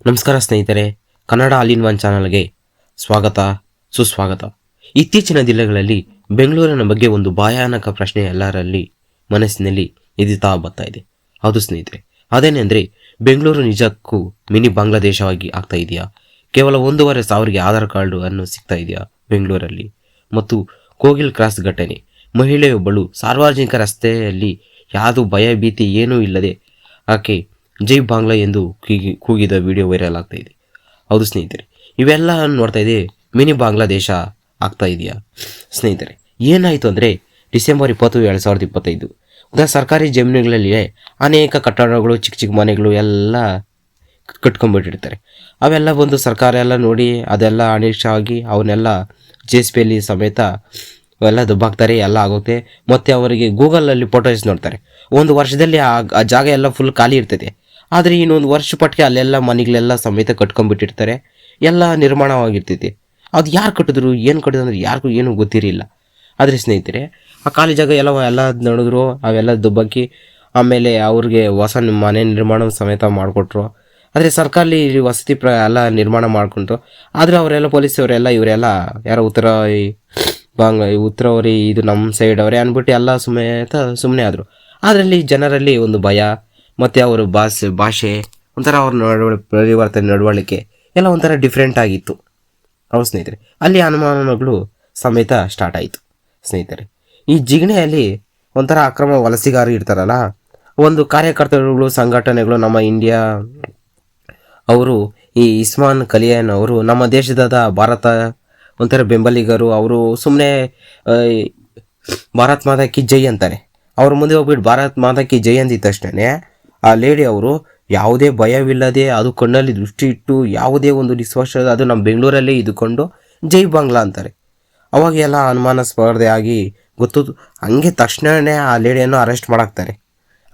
ನಮಸ್ಕಾರ ಸ್ನೇಹಿತರೆ, Kannada all in one ಚಾನಲ್ಗೆ ಸ್ವಾಗತ ಸುಸ್ವಾಗತ. ಇತ್ತೀಚಿನ ದಿನಗಳಲ್ಲಿ ಬೆಂಗಳೂರಿನ ಬಗ್ಗೆ ಒಂದು ಭಯಾನಕ ಪ್ರಶ್ನೆ ಎಲ್ಲರಲ್ಲಿ ಮನಸ್ಸಿನಲ್ಲಿ ಎದುತ್ತಾ ಬರ್ತಾ ಇದೆ. ಹೌದು ಸ್ನೇಹಿತರೆ, ಅದೇನೆಂದರೆ ಬೆಂಗಳೂರು ನಿಜಕ್ಕೂ ಮಿನಿ ಬಾಂಗ್ಲಾದೇಶವಾಗಿ ಆಗ್ತಾ ಇದೆಯಾ? ಕೇವಲ 1,500 ಆಧಾರ್ ಕಾರ್ಡು ಅನ್ನು ಸಿಗ್ತಾ ಇದೆಯಾ ಬೆಂಗಳೂರಲ್ಲಿ? ಮತ್ತು ಕೋಗಿಲ್ ಕ್ರಾಸ್ ಘಟನೆ, ಮಹಿಳೆಯೊಬ್ಬಳು ಸಾರ್ವಜನಿಕ ರಸ್ತೆಯಲ್ಲಿ ಯಾವುದು ಭಯ ಭೀತಿ ಏನೂ ಇಲ್ಲದೆ ಆಕೆ ಜೈ ಬಾಂಗ್ಲಾ ಎಂದು ಕೂಗಿದ ವಿಡಿಯೋ ವೈರಲ್ ಆಗ್ತಾ ಇದೆ. ಹೌದು ಸ್ನೇಹಿತರೆ, ಇವೆಲ್ಲ ನೋಡ್ತಾ ಇದೆ ಮಿನಿ ಬಾಂಗ್ಲಾದೇಶ ಆಗ್ತಾ ಇದೆಯಾ? ಸ್ನೇಹಿತರೆ, ಏನಾಯಿತು ಅಂದರೆ ಡಿಸೆಂಬರ್ 20, 2025 ಸರ್ಕಾರಿ ಜಮೀನುಗಳಲ್ಲಿ ಅನೇಕ ಕಟ್ಟಡಗಳು, ಚಿಕ್ಕ ಚಿಕ್ಕ ಮನೆಗಳು ಎಲ್ಲ ಕಟ್ಕೊಂಡ್ಬಿಟ್ಟಿರ್ತಾರೆ. ಅವೆಲ್ಲ ಬಂದು ಸರ್ಕಾರ ಎಲ್ಲ ನೋಡಿ ಅದೆಲ್ಲ ಅನಿಷ್ಟವಾಗಿ ಅವನ್ನೆಲ್ಲ JCB ಸಮೇತ ಅವೆಲ್ಲ ದಬ್ಬಾಕ್ತಾರೆ, ಎಲ್ಲ ಆಗುತ್ತೆ. ಮತ್ತು ಅವರಿಗೆ ಗೂಗಲಲ್ಲಿ ಫೋಟೋಸ್ ನೋಡ್ತಾರೆ, ಒಂದು ವರ್ಷದಲ್ಲಿ ಆ ಜಾಗ ಎಲ್ಲ ಫುಲ್ ಖಾಲಿ ಇರ್ತೈತೆ. ಆದರೆ ಇನ್ನೊಂದು ವರ್ಷ ಪಟ್ಟಿಗೆ ಅಲ್ಲೆಲ್ಲ ಮನೆಗಳೆಲ್ಲ ಸಮೇತ ಕಟ್ಕೊಂಡ್ಬಿಟ್ಟಿರ್ತಾರೆ, ಎಲ್ಲ ನಿರ್ಮಾಣವಾಗಿರ್ತೈತಿ. ಅದು ಯಾರು ಕಟ್ಟಿದ್ರು, ಏನು ಕಟ್ಟಿದ್ರು ಅಂದರೆ ಯಾರಿಗೂ ಏನೂ ಗೊತ್ತಿರಲಿಲ್ಲ. ಆದರೆ ಸ್ನೇಹಿತರೆ, ಆ ಖಾಲಿ ಜಾಗ ಎಲ್ಲ ನೋಡಿದ್ರು, ಅವೆಲ್ಲ ದುಬ್ಬಾಕಿ ಆಮೇಲೆ ಅವ್ರಿಗೆ ಹೊಸ ಮನೆ ನಿರ್ಮಾಣ ಸಮೇತ ಮಾಡಿಕೊಟ್ರು. ಆದರೆ ಸರ್ಕಾರಿ ವಸತಿ ಎಲ್ಲ ನಿರ್ಮಾಣ ಮಾಡಿಕೊಂಡ್ರು. ಆದರೆ ಅವರೆಲ್ಲ ಪೊಲೀಸವರೆಲ್ಲ ಇವರೆಲ್ಲ ಯಾರೋ ಉತ್ತರವರಿ ಇದು ನಮ್ಮ ಸೈಡ್ ಅವರೇ ಅಂದ್ಬಿಟ್ಟು ಎಲ್ಲ ಸುಮ್ಮನೆ ಆದರು. ಅದರಲ್ಲಿ ಜನರಲ್ಲಿ ಒಂದು ಭಯ ಮತ್ತು ಅವರ ಭಾಷೆ ಒಂಥರ ಅವ್ರ ಪರಿವರ್ತನೆ, ನಡವಳಿಕೆ ಎಲ್ಲ ಒಂಥರ ಡಿಫ್ರೆಂಟ್ ಆಗಿತ್ತು. ಹೌದು ಸ್ನೇಹಿತರೆ, ಅಲ್ಲಿ ಅನುಮಾನಗಳು ಸಮೇತ ಸ್ಟಾರ್ಟ್ ಆಯಿತು. ಸ್ನೇಹಿತರೆ, ಈ ಜಿಗಣೆಯಲ್ಲಿ ಒಂಥರ ಅಕ್ರಮ ವಲಸಿಗಾರರು ಇರ್ತಾರಲ್ಲ, ಒಂದು ಕಾರ್ಯಕರ್ತರುಗಳು, ಸಂಘಟನೆಗಳು, ನಮ್ಮ ಇಂಡಿಯಾ ಅವರು, ಈ ಇಸ್ಮಾನ್ ಕಲಿಯಾನ್ ಅವರು ನಮ್ಮ ದೇಶದ ಭಾರತ ಒಂಥರ ಬೆಂಬಲಿಗರು. ಅವರು ಸುಮ್ಮನೆ ಭಾರತ್ ಮಾತಾ ಕಿ ಜೈ ಅಂತಾರೆ. ಅವ್ರ ಮುಂದೆ ಹೋಗ್ಬಿಟ್ಟು ಭಾರತ್ ಮಾತಾ ಕಿ ಜೈ ಅಂದಿದ ತಕ್ಷಣ ಆ ಲೇಡಿ ಅವರು ಯಾವುದೇ ಭಯವಿಲ್ಲದೆ, ಅದು ಕಣ್ಣಲ್ಲಿ ದೃಷ್ಟಿ ಇಟ್ಟು, ಯಾವುದೇ ಒಂದು ನಿಸ್ವಾಸ, ಅದು ನಮ್ಮ ಬೆಂಗಳೂರಲ್ಲೇ ಇದ್ದುಕೊಂಡು ಜೈ ಬಾಂಗ್ಲಾ ಅಂತಾರೆ. ಅವಾಗ ಎಲ್ಲ ಅನುಮಾನಾಸ್ಪರ್ಧೆ ಆಗಿ ಗೊತ್ತು. ಹಂಗೆ ತಕ್ಷಣವೇ ಆ ಲೇಡಿಯನ್ನು ಅರೆಸ್ಟ್ ಮಾಡಾಕ್ತಾರೆ.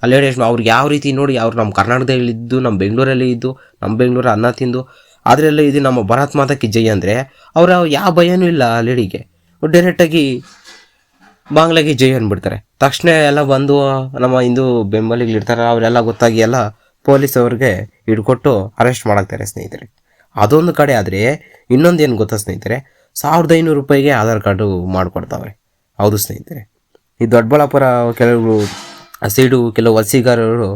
ಆ ಲೇಡಿ ಅವ್ರಿಗೆ ಯಾವ ರೀತಿ ನೋಡಿ, ಅವ್ರು ನಮ್ಮ ಕರ್ನಾಟಕದಲ್ಲಿದ್ದು, ನಮ್ಮ ಬೆಂಗಳೂರಲ್ಲಿ ಇದ್ದು, ನಮ್ಮ ಬೆಂಗಳೂರು ಅನ್ನ ತಿಂದು ಅದರಲ್ಲೇ ಇದು ನಮ್ಮ ಭಾರತ್ ಮಾತಾ ಕಿ ಜೈ ಅಂದರೆ ಅವ್ರು ಯಾವ ಭಯನೂ ಇಲ್ಲ. ಆ ಲೇಡಿಗೆ ಡೈರೆಕ್ಟಾಗಿ ಬಾಂಗ್ಲಾಗೆ ಜೈ ಅಂದ್ಬಿಡ್ತಾರೆ. ತಕ್ಷಣ ಎಲ್ಲ ಬಂದು ನಮ್ಮ ಹಿಂದೂ ಬೆಂಬಲಿಗಳಿರ್ತಾರೆ, ಅವರೆಲ್ಲ ಗೊತ್ತಾಗಿ ಎಲ್ಲ ಪೊಲೀಸ್ ಅವ್ರಿಗೆ ಹಿಡ್ಕೊಟ್ಟು ಅರೆಸ್ಟ್ ಮಾಡಾಕ್ತಾರೆ. ಸ್ನೇಹಿತರೆ, ಅದೊಂದು ಕಡೆ. ಆದರೆ ಇನ್ನೊಂದು ಏನು ಗೊತ್ತಾ ಸ್ನೇಹಿತರೆ, 1,500 ರೂಪಾಯಿಗೆ ಆಧಾರ್ ಕಾರ್ಡು ಮಾಡಿಕೊಡ್ತಾವೆ. ಹೌದು ಸ್ನೇಹಿತರೆ, ಈ ದೊಡ್ಡಬಳ್ಳಾಪುರ ಕೆಲವು ಸೈಡು ಕೆಲವು ವಲಸಿಗಾರರು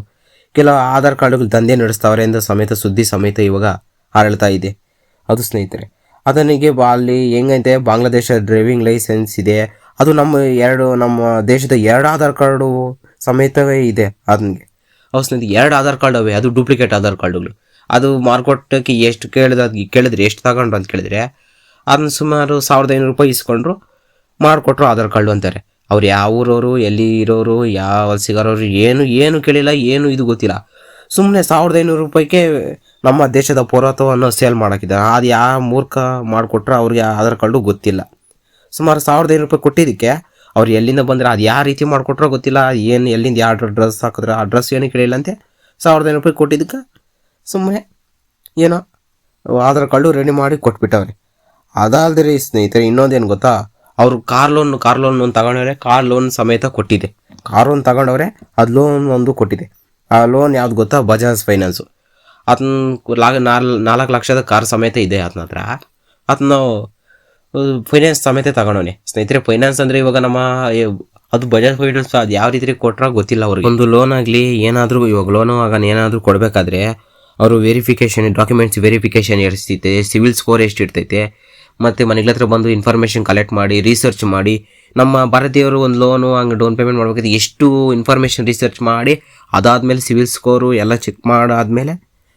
ಕೆಲವು ಆಧಾರ್ ಕಾರ್ಡುಗಳು ದಂಧೆ ನಡೆಸ್ತಾವ್ರೆ ಎಂದು ಸಮೇತ ಸುದ್ದಿ ಸಮೇತ ಇವಾಗ ಹರಳ್ತಾ ಇದೆ. ಅದು ಸ್ನೇಹಿತರೆ, ಅದನಿಗೆ ಅಲ್ಲಿ ಹೆಂಗೈತೆ, ಬಾಂಗ್ಲಾದೇಶ ಡ್ರೈವಿಂಗ್ ಲೈಸೆನ್ಸ್ ಇದೆ, ಅದು ನಮ್ಮ ದೇಶದ 2 ಆಧಾರ್ ಕಾರ್ಡು ಸಮೇತವೇ ಇದೆ ಅದನಿಗೆ. ಹೌದು ಸ್ನೇಹಿತರೆ, 2 ಆಧಾರ್ ಕಾರ್ಡ್ ಅವೆ, ಅದು ಡೂಪ್ಲಿಕೇಟ್ ಆಧಾರ್ ಕಾರ್ಡುಗಳು. ಅದು ಮಾರ್ಕೊಟ್ಟಕ್ಕೆ ಎಷ್ಟು ಕೇಳಿದ್ರೆ ಎಷ್ಟು ತಗೊಂಡ್ರು ಅಂತ ಕೇಳಿದ್ರೆ ಅದನ್ನ ಸುಮಾರು 1,500 ರೂಪಾಯಿ ಇಸ್ಕೊಂಡ್ರು, ಮಾಡಿಕೊಟ್ರು ಆಧಾರ್ ಕಾರ್ಡು ಅಂತಾರೆ. ಅವ್ರು ಯಾವ ಊರವರು, ಎಲ್ಲಿ ಇರೋರು, ಯಾವ ವಲಸಿಗಾರವರು ಏನು ಕೇಳಿಲ್ಲ, ಏನು ಇದು ಗೊತ್ತಿಲ್ಲ. ಸುಮ್ಮನೆ 1,500 ರೂಪಾಯಿಗೆ ನಮ್ಮ ದೇಶದ ಪೌರತ್ವವನ್ನು ಸೇಲ್ ಮಾಡಾಕಿದ್ದಾರೆ. ಅದು ಯಾವ ಮೂರ್ಖ ಮಾಡಿಕೊಟ್ರೆ ಅವ್ರಿಗೆ ಆಧಾರ್ ಕಾರ್ಡು ಗೊತ್ತಿಲ್ಲ. ಸುಮಾರು 1,500 ರೂಪಾಯಿ ಕೊಟ್ಟಿದ್ದಕ್ಕೆ ಅವ್ರು ಎಲ್ಲಿಂದ ಬಂದರೆ, ಅದು ಯಾವ ರೀತಿ ಮಾಡಿಕೊಟ್ರೋ ಗೊತ್ತಿಲ್ಲ, ಏನು ಎಲ್ಲಿಂದ ಯಾವ ಡ್ರೆಸ್ ಹಾಕಿದ್ರೆ ಆ ಡ್ರೆಸ್ ಏನು ಕೇಳಿಲ್ಲಂತೆ. 1,500 ರೂಪಾಯಿ ಕೊಟ್ಟಿದ್ದಕ್ಕೆ ಸುಮ್ಮನೆ ಏನೋ ಆಧಾರ್ ಕಾರ್ಡು ರೆಡಿ ಮಾಡಿ ಕೊಟ್ಬಿಟ್ಟವ್ರೆ. ಅದಾದ್ರೆ ಸ್ನೇಹಿತರೆ, ಇನ್ನೊಂದೇನು ಗೊತ್ತಾ, ಅವರು ಕಾರ್ ಲೋನ್ ತಗೊಂಡವ್ರೆ, ಕಾರ್ ಲೋನ್ ಸಮೇತ ಕೊಟ್ಟಿದೆ. ಕಾರ್ ಲೋನ್ ತಗೊಂಡವ್ರೆ, ಅದು ಲೋನ್ ಒಂದು ಕೊಟ್ಟಿದೆ. ಆ ಲೋನ್ ಯಾವ್ದು ಗೊತ್ತಾ, ಬಜಾಜ್ ಫೈನಾನ್ಸು. ಅದನ್ನ 4 ಲಕ್ಷದ ಕಾರ್ ಸಮೇತ ಇದೆ ಅದನ್ನ ಹತ್ರ. ಅದನ್ನ ಫೈನಾನ್ಸ್ ಸಮೇತ ತಗೊಂಡವನೆ. ಸ್ನೇಹಿತರೆ, ಫೈನಾನ್ಸ್ ಅಂದರೆ ಇವಾಗ ಅದು ಬಜಾಜ್ ಫೈನಾನ್ಸ್ ಅದು ಯಾವ ರೀತಿ ಕೊಟ್ಟರೆ ಗೊತ್ತಿಲ್ಲ ಅವ್ರಿಗೆ. ಒಂದು ಲೋನ್ ಆಗಲಿ ಏನಾದರೂ, ಇವಾಗ ಲೋನು ಆಗ ಏನಾದರೂ ಕೊಡಬೇಕಾದ್ರೆ ಅವರು ಡಾಕ್ಯುಮೆಂಟ್ಸ್ ವೆರಿಫಿಕೇಷನ್ ಎಷ್ಟಿರ್ತೈತೆ, ಸಿವಿಲ್ ಸ್ಕೋರ್ ಎಷ್ಟಿರ್ತೈತೆ, ಮತ್ತು ಮನೆಗಳ ಹತ್ರ ಬಂದು ಇನ್ಫಾರ್ಮೇಷನ್ ಕಲೆಕ್ಟ್ ಮಾಡಿ, ರಿಸರ್ಚ್ ಮಾಡಿ, ನಮ್ಮ ಭಾರತೀಯರು ಒಂದು ಲೋನು ಹಂಗೆ ಡೌನ್ ಪೇಮೆಂಟ್ ಮಾಡಬೇಕಾದ್ರೆ ಎಷ್ಟು ಇನ್ಫಾರ್ಮೇಷನ್ ರಿಸರ್ಚ್ ಮಾಡಿ, ಅದಾದಮೇಲೆ ಸಿವಿಲ್ ಸ್ಕೋರು ಎಲ್ಲ ಚೆಕ್ ಮಾಡಾದ್ಮೇಲೆ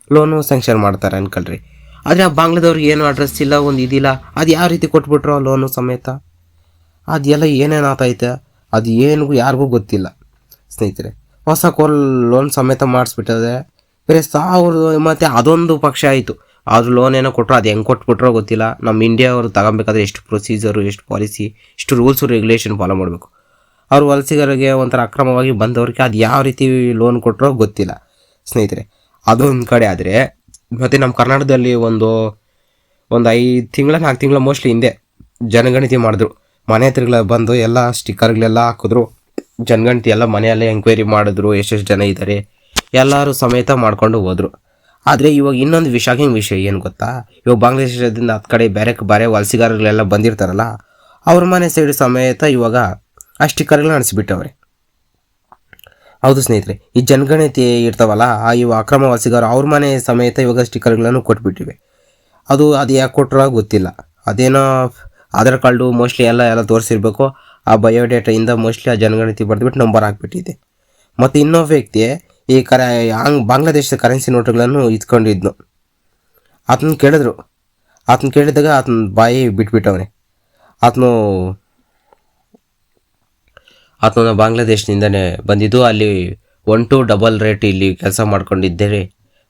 ಲೋನು ಸ್ಯಾಂಕ್ಷನ್ ಮಾಡ್ತಾರೆ ಅನ್ಕೊಳ್ರಿ. ಆದರೆ ಆ ಬಾಂಗ್ಲಾದವ್ರಿಗೆ ಏನು ಅಡ್ರೆಸ್ ಇಲ್ಲ, ಒಂದು ಇದಿಲ್ಲ, ಅದು ಯಾವ ರೀತಿ ಕೊಟ್ಬಿಟ್ರು ಆ ಲೋನು ಸಮೇತ. ಅದೆಲ್ಲ ಏನೇನು ಆತೈತೆ ಅದು ಏನಿಗೂ ಯಾರಿಗೂ ಗೊತ್ತಿಲ್ಲ. ಸ್ನೇಹಿತರೆ, ಹೊಸ ಲೋನ್ ಸಮೇತ ಮಾಡಿಸ್ಬಿಟ್ಟದೆ. ಬೇರೆ 1,000 ಮತ್ತು ಅದೊಂದು ಪಕ್ಷ ಆಯಿತು. ಆದ್ರೂ ಲೋನ್ ಏನೋ ಕೊಟ್ಟರು, ಅದು ಹೆಂಗೆ ಕೊಟ್ಬಿಟ್ರೋ ಗೊತ್ತಿಲ್ಲ. ನಮ್ಮ ಇಂಡಿಯಾ ಅವರು ತಗೊಬೇಕಾದ್ರೆ ಎಷ್ಟು ಪ್ರೊಸೀಜರು, ಎಷ್ಟು ಪಾಲಿಸಿ, ಎಷ್ಟು ರೂಲ್ಸು ರೆಗ್ಯುಲೇಷನ್ ಫಾಲೋ ಮಾಡಬೇಕು. ಅವರು ವಲಸಿಗರಿಗೆ ಒಂಥರ ಅಕ್ರಮವಾಗಿ ಬಂದವ್ರಿಗೆ ಅದು ಯಾವ ರೀತಿ ಲೋನ್ ಕೊಟ್ಟರೋ ಗೊತ್ತಿಲ್ಲ. ಸ್ನೇಹಿತರೆ, ಅದೊಂದು ಕಡೆ. ಆದರೆ ಮತ್ತು ನಮ್ಮ ಕರ್ನಾಟಕದಲ್ಲಿ ಒಂದು 5 ತಿಂಗಳ 4 ತಿಂಗಳ ಮೋಸ್ಟ್ಲಿ ಹಿಂದೆ ಜನಗಣತಿ ಮಾಡಿದ್ರು. ಮನೆ ಹತ್ರಗಳ ಬಂದು ಎಲ್ಲ ಸ್ಟಿಕ್ಕರ್ಗಳೆಲ್ಲ ಹಾಕಿದ್ರು, ಜನಗಣತಿ ಎಲ್ಲ ಮನೆಯಲ್ಲೇ ಎಂಕ್ವೈರಿ ಮಾಡಿದ್ರು, ಎಷ್ಟೆಷ್ಟು ಜನ ಇದ್ದಾರೆ ಎಲ್ಲರೂ ಸಮೇತ ಮಾಡ್ಕೊಂಡು ಹೋದರು. ಆದರೆ ಇವಾಗ ಇನ್ನೊಂದು ಶಾಕಿಂಗ್ ವಿಷಯ ಏನು ಗೊತ್ತಾ, ಇವಾಗ ಬಾಂಗ್ಲಾದೇಶದಿಂದ ಹತ್ತು ಕಡೆ ಬೇರೆ ವಲಸಿಗಾರಗಳೆಲ್ಲ ಬಂದಿರ್ತಾರಲ್ಲ, ಅವ್ರ ಮನೆ ಸೈಡ್ ಸಮೇತ ಇವಾಗ ಆ ಸ್ಟಿಕ್ಕರ್ಗಳನ್ನ ಅನಿಸ್ಬಿಟ್ಟವ್ರೆ. ಹೌದು ಸ್ನೇಹಿತರೆ, ಈ ಜನಗಣತಿ ಇರ್ತಾವಲ್ಲ, ಇವು ಅಕ್ರಮ ವಲಸಿಗಾರ ಅವ್ರ ಮನೆ ಸಮೇತ ಇವಾಗ ಸ್ಟಿಕ್ಕರ್ಗಳನ್ನು ಕೊಟ್ಬಿಟ್ಟಿವೆ. ಅದು ಯಾಕೆ ಕೊಟ್ಟರೋ ಗೊತ್ತಿಲ್ಲ. ಅದೇನೋ ಆಧಾರ್ ಕಾರ್ಡು ಮೋಸ್ಟ್ಲಿ ಎಲ್ಲ ತೋರಿಸಿರ್ಬೇಕು. ಆ ಬಯೋಡೇಟಾಯಿಂದ ಮೋಸ್ಟ್ಲಿ ಆ ಜನಗಣತಿ ಬರೆದ್ಬಿಟ್ಟು ನಂಬರ್ ಹಾಕ್ಬಿಟ್ಟಿದೆ. ಮತ್ತು ಇನ್ನೊಬ್ಬ ವ್ಯಕ್ತಿ ಈ ಬಾಂಗ್ಲಾದೇಶದ ಕರೆನ್ಸಿ ನೋಟುಗಳನ್ನು ಇತ್ಕೊಂಡಿದ್ನು. ಆತನ ಕೇಳಿದಾಗ ಆತನ ಬಾಯಿ ಬಿಟ್ಬಿಟ್ಟವನೆ. ಆತನ ಬಾಂಗ್ಲಾದೇಶದಿಂದನೇ ಬಂದಿದ್ದು. ಅಲ್ಲಿ 1-2 ರೇಟ್ ಇಲ್ಲಿ ಕೆಲಸ ಮಾಡ್ಕೊಂಡಿದ್ದೇನೆ,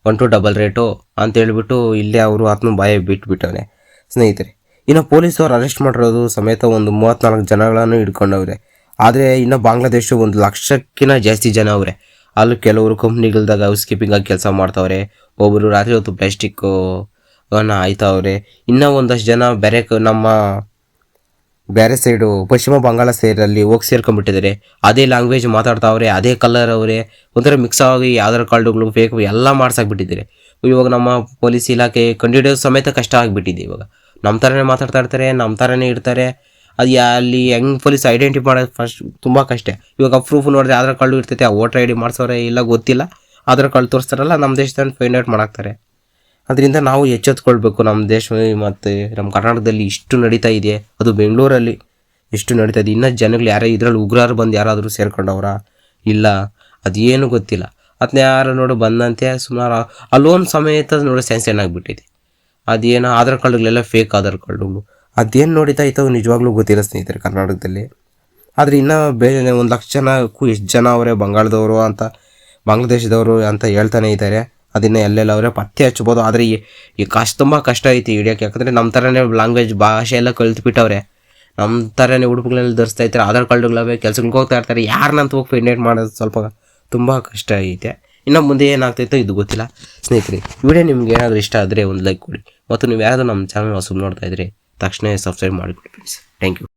1-2 ರೇಟು ಅಂತ ಹೇಳ್ಬಿಟ್ಟು ಇಲ್ಲೇ ಅವರು ಆತನ ಬಾಯಿ ಬಿಟ್ಬಿಟ್ಟವನೆ ಸ್ನೇಹಿತರೆ. ಇನ್ನು ಪೊಲೀಸವ್ರು ಅರೆಸ್ಟ್ ಮಾಡಿರೋದು ಸಮೇತ ಒಂದು 34 ಜನಗಳನ್ನು ಹಿಡ್ಕೊಂಡವ್ರೆ. ಆದರೆ ಇನ್ನು ಬಾಂಗ್ಲಾದೇಶ 1 ಲಕ್ಷಕ್ಕಿಂತ ಜಾಸ್ತಿ ಜನ ಅವರೆ. ಅಲ್ಲಿ ಕೆಲವರು ಕಂಪ್ನಿಗಳ್ದಾಗ ಹೌಸ್ ಕೀಪಿಂಗಾಗಿ ಕೆಲಸ ಮಾಡ್ತಾವ್ರೆ, ಒಬ್ಬರು ರಾತ್ರಿ ಹೊತ್ತು ಪ್ಲಾಸ್ಟಿಕ್ಕು ಆಯ್ತಾವ್ರೆ. ಇನ್ನೂ ಒಂದಷ್ಟು ಜನ ಬೇರೆ ಸೈಡು ಪಶ್ಚಿಮ ಬಂಗಾಳ ಸೈಡಲ್ಲಿ ಹೋಗಿ ಸೇರ್ಕೊಂಡ್ಬಿಟ್ಟಿದ್ದಾರೆ. ಅದೇ ಲ್ಯಾಂಗ್ವೇಜ್ ಮಾತಾಡ್ತಾವ್ರೆ, ಅದೇ ಕಲರ್ ಅವರೇ, ಒಂಥರ ಮಿಕ್ಸ್ ಆಗಿ ಆಧಾರ್ ಕಾರ್ಡುಗಳು ಫೇಕ್ ಎಲ್ಲ ಮಾಡ್ಸಾಕ್ಬಿಟ್ಟಿದ್ದಾರೆ. ಇವಾಗ ನಮ್ಮ ಪೊಲೀಸ್ ಇಲಾಖೆ ಕಂಡುಹಿಡಿಯೋದು ಸಮೇತ ಕಷ್ಟ ಆಗಿಬಿಟ್ಟಿದೆ. ಇವಾಗ ನಮ್ಮ ಥರನೇ ಮಾತಾಡ್ತಾ ಇರ್ತಾರೆ, ನಮ್ಮ ಥರನೇ ಇರ್ತಾರೆ. ಅದು ಅಲ್ಲಿ ಹೆಂಗೆ ಪೊಲೀಸ್ ಐಡೆಂಟಿಫೈ ಮಾಡೋದು ಫಸ್ಟ್ ತುಂಬ ಕಷ್ಟ. ಇವಾಗ ಪ್ರೂಫ್ ನೋಡಿದ್ರೆ ಆಧಾರ್ ಕಾರ್ಡು ಇರ್ತೈತೆ, ಆ ವೋಟರ್ ID ಮಾಡಿಸೋರೆ ಇಲ್ಲ ಗೊತ್ತಿಲ್ಲ, ಆಧಾರ್ ಕಾರ್ಡ್ ತೋರಿಸ್ತಾರಲ್ಲ ನಮ್ಮ ದೇಶದಲ್ಲಿ ಫೈಂಡ್ ಔಟ್ ಮಾಡಾಕ್ತಾರೆ. ಅದರಿಂದ ನಾವು ಎಚ್ಚೆತ್ಕೊಳ್ಬೇಕು. ನಮ್ಮ ದೇಶ ಮತ್ತು ನಮ್ಮ ಕರ್ನಾಟಕದಲ್ಲಿ ಇಷ್ಟು ನಡೀತಾ ಇದೆ, ಅದು ಬೆಂಗಳೂರಲ್ಲಿ ಇಷ್ಟು ನಡೀತಾ ಇದೆ. ಇನ್ನೂ ಜನಗಳು ಇದರಲ್ಲಿ ಉಗ್ರರು ಬಂದು ಯಾರಾದರೂ ಸೇರ್ಕೊಂಡವ್ರ ಇಲ್ಲ, ಅದೇನು ಗೊತ್ತಿಲ್ಲ. ಅದನ್ನ ಯಾರು ನೋಡು ಬಂದಂತೆ ಸುಮಾರು ಆ ಲೋನ್ ಸಮೇತ ನೋಡಿ ಸ್ಯಾನ್ಕ್ಷನ್ ಆಗಿಬಿಟ್ಟಿದೆ. ಅದೇನೋ ಆಧಾರ್ ಕಾರ್ಡುಗಳೆಲ್ಲ ಫೇಕ್ ಆಧಾರ್ ಕಾರ್ಡುಗಳು, ಅದೇನು ನೋಡಿತಾ ಇತ್ತು ನಿಜವಾಗ್ಲೂ ಗೊತ್ತಿಲ್ಲ ಸ್ನೇಹಿತರೆ ಕರ್ನಾಟಕದಲ್ಲಿ. ಆದರೆ ಇನ್ನೂ ಬೇರೆ 1 ಲಕ್ಷ ಜನಕ್ಕೂ ಎಷ್ಟು ಜನ ಅವರೇ ಬಂಗಾಳದವರು ಅಂತ, ಬಾಂಗ್ಲಾದೇಶದವರು ಅಂತ ಹೇಳ್ತಾನೆ ಇದ್ದಾರೆ. ಅದನ್ನು ಎಲ್ಲೆಲ್ಲ ಅವರೇ ಪತ್ತೆ ಹಚ್ಬೋದು. ಆದರೆ ಈ ತುಂಬ ಕಷ್ಟ ಐತಿ ಹಿಡಿಯೋಕ್ಕೆ. ಯಾಕಂದರೆ ನಮ್ಮ ಥರನೇ ಲ್ಯಾಂಗ್ವೇಜ್ ಭಾಷೆ ಎಲ್ಲ ಕಲ್ತ್ಬಿಟ್ಟವ್ರೆ, ನಮ್ಮ ಥರನೇ ಉಡುಪುಗಳೆಲ್ಲ ಧರಿಸ್ತಾ ಇರ್ತಾರೆ, ಆಧಾರ್ ಕಾರ್ಡುಗಳವೆ, ಕೆಲಸಗಳಿಗೆ ಹೋಗ್ತಾ ಇರ್ತಾರೆ. ಯಾರನ್ನಂತ ಹೋಗಿ ಫೈಂಡ್ ಮಾಡೋದು ಸ್ವಲ್ಪ ತುಂಬ ಕಷ್ಟ ಐತೆ. ಇನ್ನು ಮುಂದೆ ಏನಾಗ್ತೈತೋ ಇದು ಗೊತ್ತಿಲ್ಲ ಸ್ನೇಹಿತರೆ. ವಿಡಿಯೋ ನಿಮ್ಗೆ ಏನಾದರೂ ಇಷ್ಟ ಆದರೆ ಒಂದು ಲೈಕ್ ಕೊಡಿ. ಮತ್ತು ನೀವು ಯಾರಾದರೂ ನಮ್ಮ ಚಾನಲ್ ಹೊಸಬ್ ನೋಡ್ತಾ ಇದ್ರೆ ತಕ್ಷಣ ಸಬ್ಸ್ಕ್ರೈಬ್ ಮಾಡಿಬಿಡಿ ಫ್ರೆಂಡ್ಸ್. Thank you.